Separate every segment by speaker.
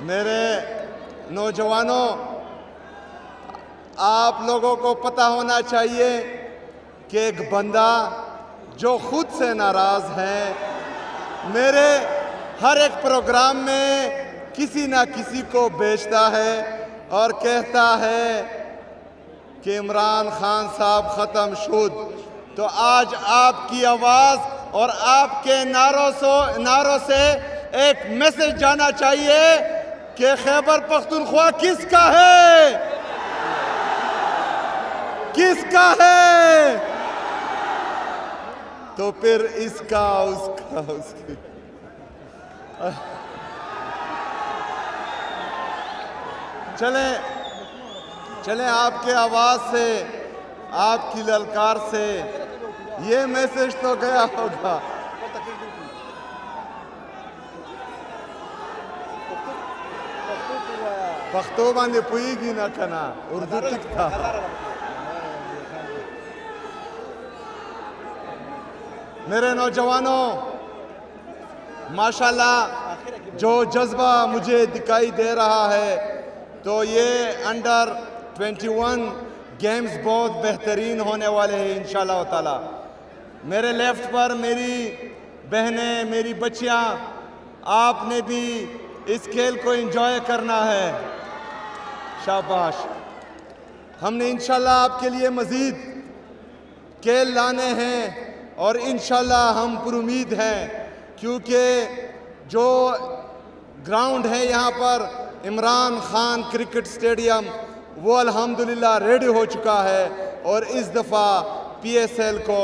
Speaker 1: मेरे नौजवानों, आप लोगों को पता होना चाहिए कि एक बंदा जो खुद से नाराज़ है, मेरे हर एक प्रोग्राम में किसी ना किसी को बेचता है और कहता है कि इमरान खान साहब ख़त्म शुद। तो आज आपकी आवाज़ और आपके नारों से एक मैसेज जाना चाहिए कि खैबर पख्तूनख्वा किसका है, किसका है। तो फिर इसका उसका उसकी चले आपके आवाज़ से, आपकी ललकार से ये मैसेज तो गया होगा। पख्तो बांधे पुईगी ना कना उर्दू तिकता। मेरे नौजवानों, माशाल्लाह जो जज्बा मुझे दिखाई दे रहा है, तो ये अंडर 21 गेम्स बहुत बेहतरीन होने वाले हैं इंशाल्लाह ताला। मेरे लेफ्ट पर मेरी बहनें, मेरी बच्चियां, आपने भी इस खेल को एंजॉय करना है। शाबाश। हमने इंशाल्लाह आपके लिए मज़ीद खेल लाने हैं और इंशाल्लाह हम पुरुमीद हैं, क्योंकि जो ग्राउंड है यहाँ पर इमरान खान क्रिकेट स्टेडियम, वो अल्हम्दुलिल्लाह रेडी हो चुका है और इस दफ़ा PSL को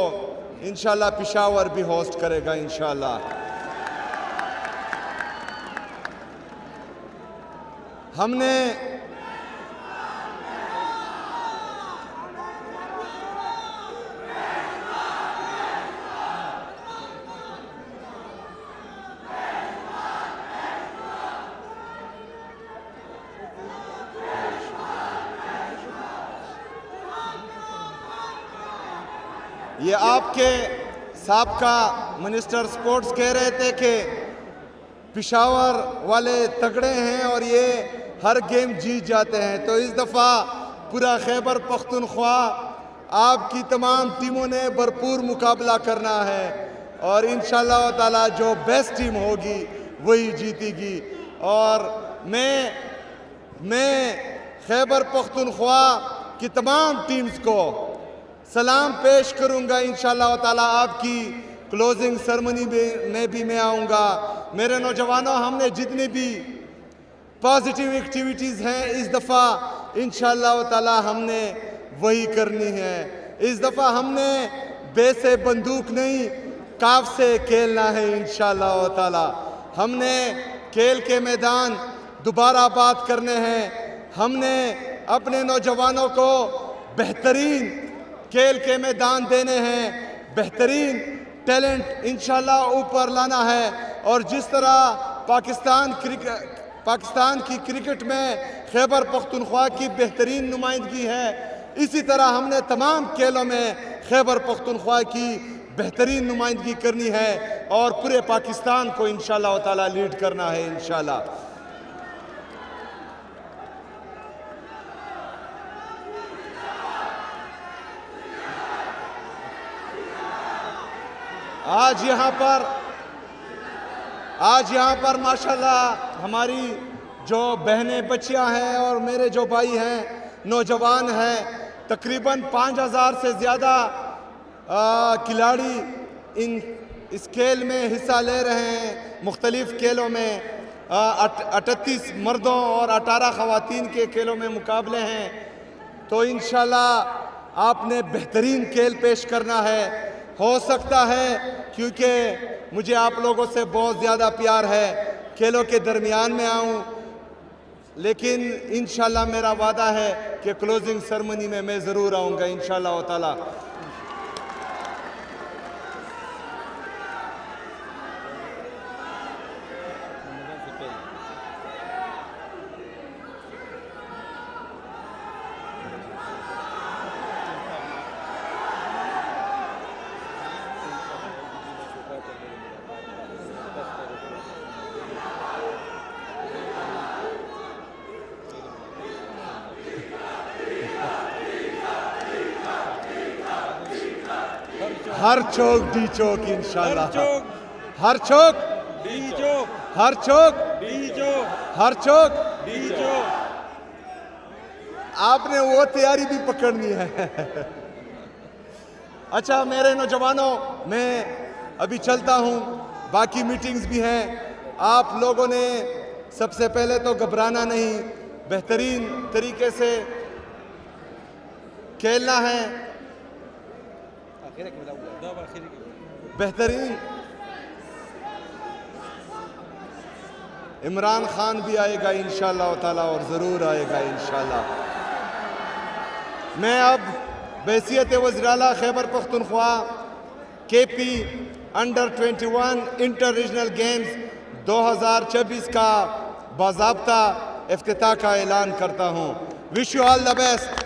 Speaker 1: इंशाल्लाह पेशावर भी होस्ट करेगा इंशाल्लाह। हमने ये आपके साबका मिनिस्टर स्पोर्ट्स कह रहे थे कि पेशावर वाले तगड़े हैं और ये हर गेम जीत जाते हैं। तो इस दफ़ा पूरा खैबर पख्तूनख्वा आपकी तमाम टीमों ने भरपूर मुकाबला करना है और इंशाल्लाह ताला जो बेस्ट टीम होगी वही जीतेगी। और मैं खैबर पख्तूनख्वा की तमाम टीम्स को सलाम पेश करूंगा इंशाल्लाह ताला। आपकी क्लोजिंग सेरेमनी में भी मैं आऊँगा। मेरे नौजवानों, हमने जितनी भी पॉजिटिव एक्टिविटीज़ हैं इस दफ़ा इंशाल्लाह ताला हमने वही करनी है। इस दफ़ा हमने बेसे बंदूक नहीं, काफ से खेलना है इंशाल्लाह ताला। हमने खेल के मैदान दोबारा बात करने हैं। हमने अपने नौजवानों को बेहतरीन खेल के मैदान देने हैं, बेहतरीन टैलेंट इंशाल्लाह ऊपर लाना है। और जिस तरह पाकिस्तान की क्रिकेट में खैबर पख्तूनख्वा की बेहतरीन नुमाइंदगी है, इसी तरह हमने तमाम खेलों में खैबर पख्तूनख्वा की बेहतरीन नुमाइंदगी करनी है और पूरे पाकिस्तान को इंशाल्लाह ताला लीड करना है इंशाल्लाह। आज यहाँ पर माशाल्लाह हमारी जो बहनें बच्चियाँ हैं और मेरे जो भाई हैं, नौजवान हैं, तकरीबन 5000 से ज़्यादा खिलाड़ी इस खेल में हिस्सा ले रहे हैं। मुख्तलिफ़ खेलों में 38 मर्दों और 18 ख़वातीन के खेलों में मुकाबले हैं। तो इंशाल्लाह आपने बेहतरीन खेल पेश करना है। हो सकता है, क्योंकि मुझे आप लोगों से बहुत ज़्यादा प्यार है, खेलों के दरमियान में आऊँ, लेकिन इंशाल्लाह मेरा वादा है कि क्लोजिंग सेरेमनी में मैं ज़रूर आऊँगा इंशाल्लाह ताला। हर चौक डी चौक इंशाल्लाह,
Speaker 2: हर चौक
Speaker 1: हर चौक
Speaker 2: डी चौक,
Speaker 1: हर चौक
Speaker 2: डी चौक,
Speaker 1: हर चौक।
Speaker 2: डी चौक।
Speaker 1: आपने वो तैयारी भी पकड़नी है। अच्छा मेरे नौजवानों, मैं अभी चलता हूँ, बाकी मीटिंग्स भी हैं। आप लोगों ने सबसे पहले तो घबराना नहीं, बेहतरीन तरीके से खेलना है, बेहतरीन। इमरान खान भी आएगा इंशाल्लाह ताला, और ज़रूर आएगा इंशाल्लाह। मैं अब बहैसियत वज़ीर-ए-आला Khyber Pakhtunkhwa KP under 21 inter regional games 2024 का बाज़ाब्ता इफ्तिताह का ऐलान करता हूँ। Wish you all the best.